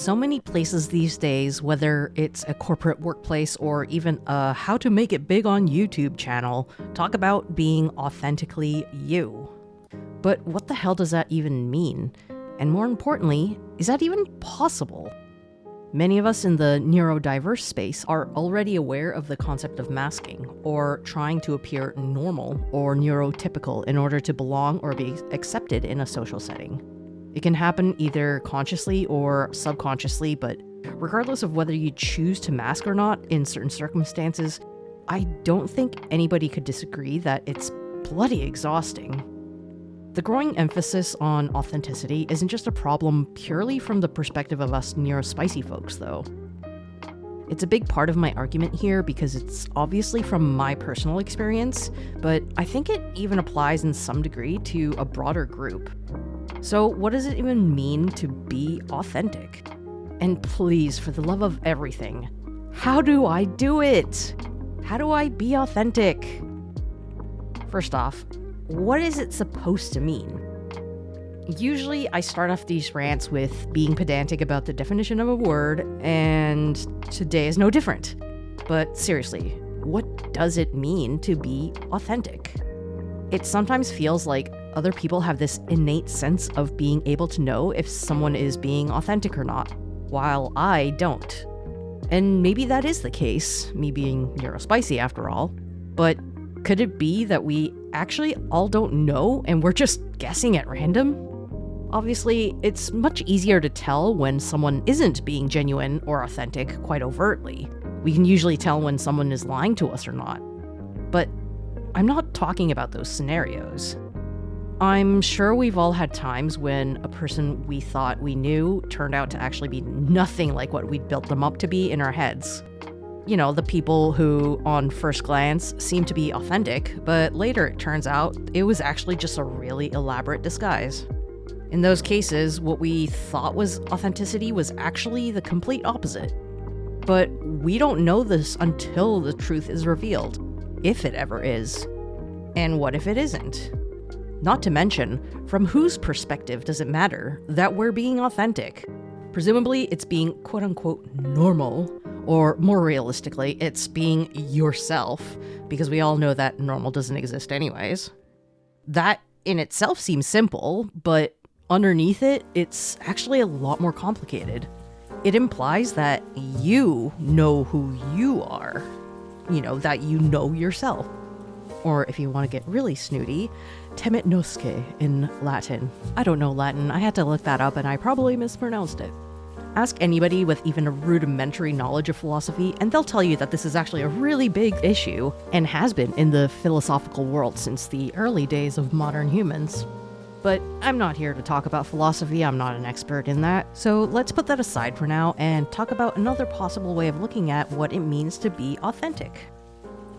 So many places these days, whether it's a corporate workplace or even a how to make it big on YouTube channel, talk about being authentically you. But what the hell does that even mean? And more importantly, is that even possible? Many of us in the neurodiverse space are already aware of the concept of masking, or trying to appear normal or neurotypical in order to belong or be accepted in a social setting. It can happen either consciously or subconsciously, but regardless of whether you choose to mask or not in certain circumstances, I don't think anybody could disagree that it's bloody exhausting. The growing emphasis on authenticity isn't just a problem purely from the perspective of us neurospicy folks, though. It's a big part of my argument here because it's obviously from my personal experience, but I think it even applies in some degree to a broader group. So what does it even mean to be authentic? And please, for the love of everything, how do I do it? How do I be authentic? First off, what is it supposed to mean? Usually I start off these rants with being pedantic about the definition of a word, and today is no different. But seriously, what does it mean to be authentic? It sometimes feels like other people have this innate sense of being able to know if someone is being authentic or not, while I don't. And maybe that is the case, me being neurospicy after all, but could it be that we actually all don't know and we're just guessing at random? Obviously, it's much easier to tell when someone isn't being genuine or authentic quite overtly. We can usually tell when someone is lying to us or not. But I'm not talking about those scenarios. I'm sure we've all had times when a person we thought we knew turned out to actually be nothing like what we'd built them up to be in our heads. You know, the people who, on first glance, seem to be authentic, but later it turns out it was actually just a really elaborate disguise. In those cases, what we thought was authenticity was actually the complete opposite. But we don't know this until the truth is revealed, if it ever is. And what if it isn't? Not to mention, from whose perspective does it matter that we're being authentic? Presumably, it's being quote-unquote normal, or more realistically, it's being yourself, because we all know that normal doesn't exist anyways. That in itself seems simple, but underneath it, it's actually a lot more complicated. It implies that you know who you are. You know, that you know yourself. Or if you want to get really snooty, temet nosce in Latin. I don't know Latin, I had to look that up and I probably mispronounced it. Ask anybody with even a rudimentary knowledge of philosophy, and they'll tell you that this is actually a really big issue, and has been in the philosophical world since the early days of modern humans. But I'm not here to talk about philosophy, I'm not an expert in that, so let's put that aside for now and talk about another possible way of looking at what it means to be authentic.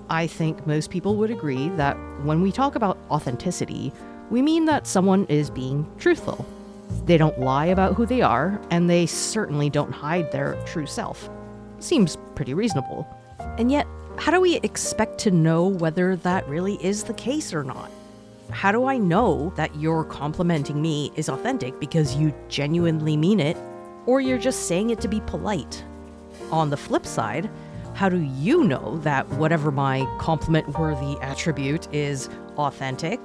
I think most people would agree that when we talk about authenticity, we mean that someone is being truthful. They don't lie about who they are, and they certainly don't hide their true self. Seems pretty reasonable. And yet, how do we expect to know whether that really is the case or not? How do I know that you're complimenting me is authentic because you genuinely mean it, or you're just saying it to be polite? On the flip side, how do you know that whatever my compliment-worthy attribute is authentic,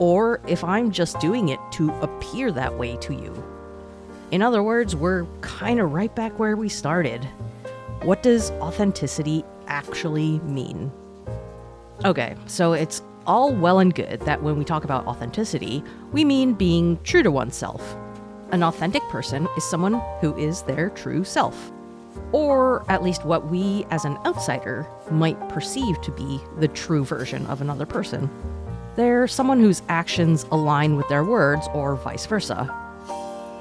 or if I'm just doing it to appear that way to you? In other words, we're kind of right back where we started. What does authenticity actually mean? Okay, so it's all well and good that when we talk about authenticity, we mean being true to oneself. An authentic person is someone who is their true self. Or at least what we, as an outsider, might perceive to be the true version of another person. They're someone whose actions align with their words, or vice versa.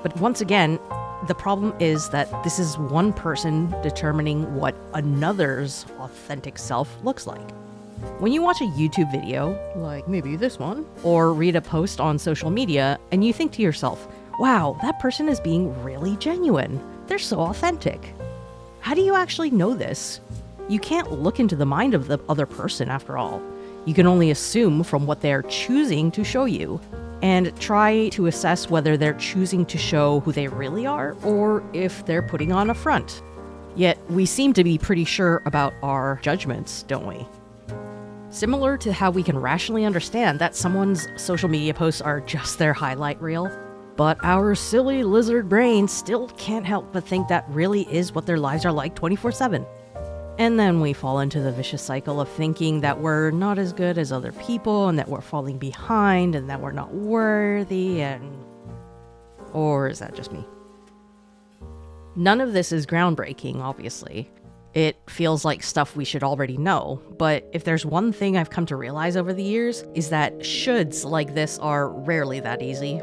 But once again, the problem is that this is one person determining what another's authentic self looks like. When you watch a YouTube video, like maybe this one, or read a post on social media, and you think to yourself, wow, that person is being really genuine. They're so authentic. How do you actually know this? You can't look into the mind of the other person after all. You can only assume from what they're choosing to show you. and try to assess whether they're choosing to show who they really are or if they're putting on a front. Yet we seem to be pretty sure about our judgments, don't we? Similar to how we can rationally understand that someone's social media posts are just their highlight reel, but our silly lizard brains still can't help but think that really is what their lives are like 24/7. And then we fall into the vicious cycle of thinking that we're not as good as other people and that we're falling behind and that we're not worthy Or is that just me? None of this is groundbreaking, obviously. It feels like stuff we should already know, but if there's one thing I've come to realize over the years is that shoulds like this are rarely that easy.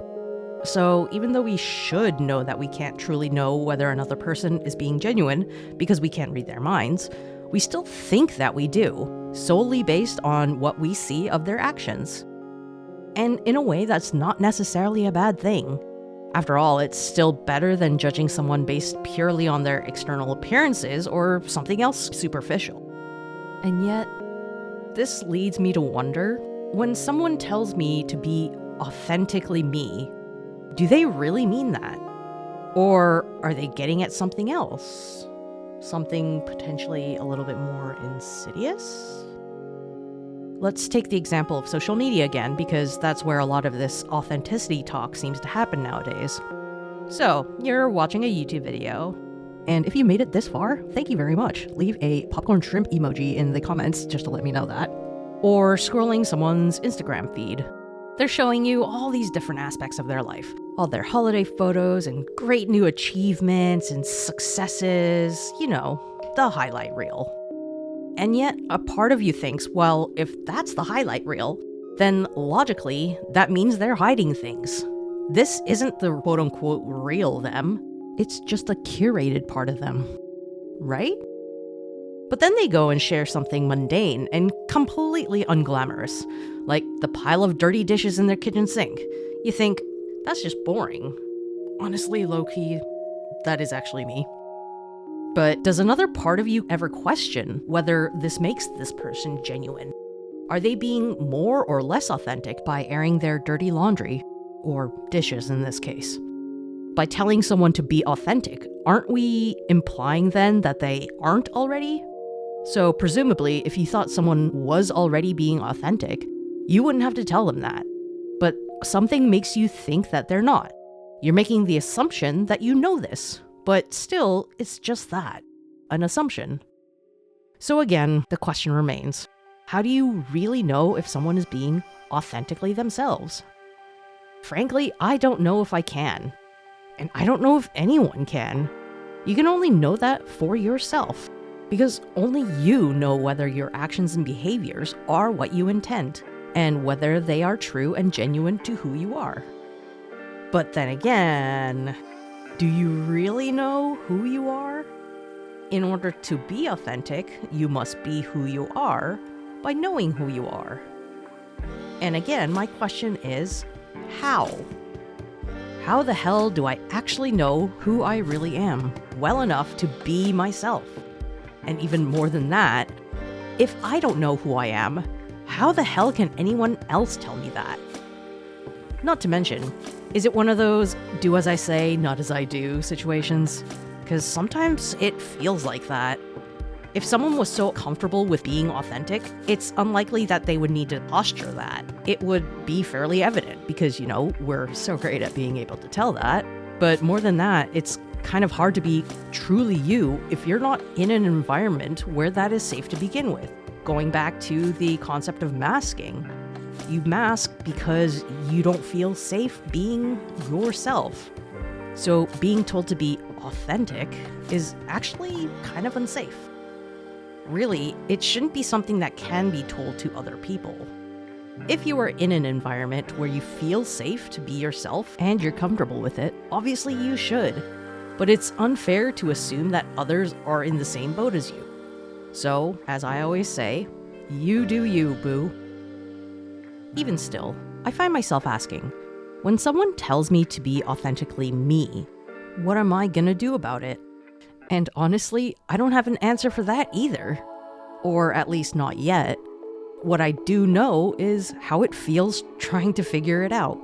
So even though we should know that we can't truly know whether another person is being genuine because we can't read their minds, we still think that we do, solely based on what we see of their actions. And in a way, that's not necessarily a bad thing. After all, it's still better than judging someone based purely on their external appearances or something else superficial. And yet, this leads me to wonder, when someone tells me to be authentically me, do they really mean that? Or are they getting at something else? Something potentially a little bit more insidious? Let's take the example of social media again, because that's where a lot of this authenticity talk seems to happen nowadays. So, you're watching a YouTube video, and if you made it this far, thank you very much. Leave a popcorn shrimp emoji in the comments just to let me know that. Or scrolling someone's Instagram feed. They're showing you all these different aspects of their life. All their holiday photos and great new achievements and successes, the highlight reel. And yet, a part of you thinks, well, if that's the highlight reel, then logically, that means they're hiding things. This isn't the quote-unquote real them. It's just a curated part of them. Right? But then they go and share something mundane and completely unglamorous, like the pile of dirty dishes in their kitchen sink. You think, that's just boring. Honestly, low-key, that is actually me. But does another part of you ever question whether this makes this person genuine? Are they being more or less authentic by airing their dirty laundry, or dishes in this case? By telling someone to be authentic, aren't we implying then that they aren't already? So presumably, if you thought someone was already being authentic, you wouldn't have to tell them that. But something makes you think that they're not. You're making the assumption that you know this, but still, it's just that, an assumption. So again, the question remains, how do you really know if someone is being authentically themselves? Frankly, I don't know if I can. And I don't know if anyone can. You can only know that for yourself. Because only you know whether your actions and behaviors are what you intend, and whether they are true and genuine to who you are. But then again, do you really know who you are? In order to be authentic, you must be who you are by knowing who you are. And again, my question is, how? How the hell do I actually know who I really am well enough to be myself? And even more than that, if I don't know who I am, how the hell can anyone else tell me that? Not to mention, is it one of those do as I say, not as I do situations? Because sometimes it feels like that. If someone was so comfortable with being authentic, it's unlikely that they would need to posture that. It would be fairly evident because, we're so great at being able to tell that. But more than that, it's kind of hard to be truly you if you're not in an environment where that is safe to begin with. Going back to the concept of masking. You mask because you don't feel safe being yourself. So being told to be authentic is actually kind of unsafe. Really, it shouldn't be something that can be told to other people. If you are in an environment where you feel safe to be yourself and you're comfortable with it, obviously you should. But it's unfair to assume that others are in the same boat as you. So, as I always say, you do you, boo. Even still, I find myself asking, when someone tells me to be authentically me, what am I gonna do about it? And honestly, I don't have an answer for that either. Or at least not yet. What I do know is how it feels trying to figure it out.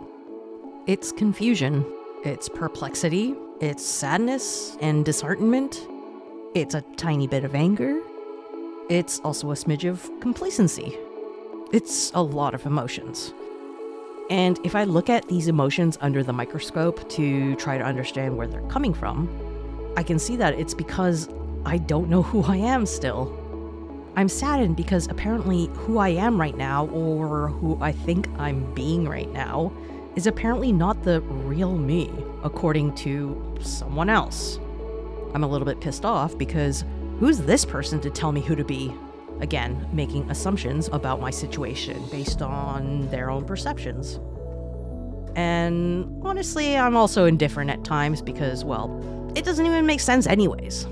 It's confusion, it's perplexity, it's sadness and disheartenment, it's a tiny bit of anger, it's also a smidge of complacency. It's a lot of emotions. And if I look at these emotions under the microscope to try to understand where they're coming from, I can see that it's because I don't know who I am still. I'm saddened because apparently who I am right now, or who I think I'm being right now, is apparently not the real me, according to someone else. I'm a little bit pissed off because who's this person to tell me who to be? Again, making assumptions about my situation based on their own perceptions. And honestly, I'm also indifferent at times because, well, it doesn't even make sense anyways.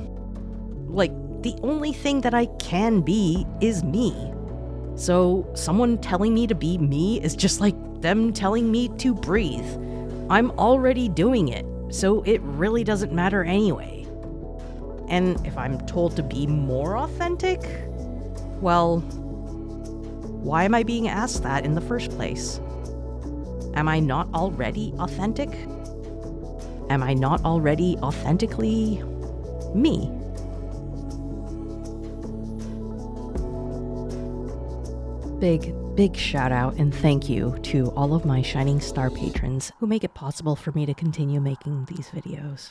Like, the only thing that I can be is me. So someone telling me to be me is just like them telling me to breathe. I'm already doing it, so it really doesn't matter anyway. And if I'm told to be more authentic, well, why am I being asked that in the first place? Am I not already authentic? Am I not already authentically me? Big shout out and thank you to all of my Shining Star patrons who make it possible for me to continue making these videos.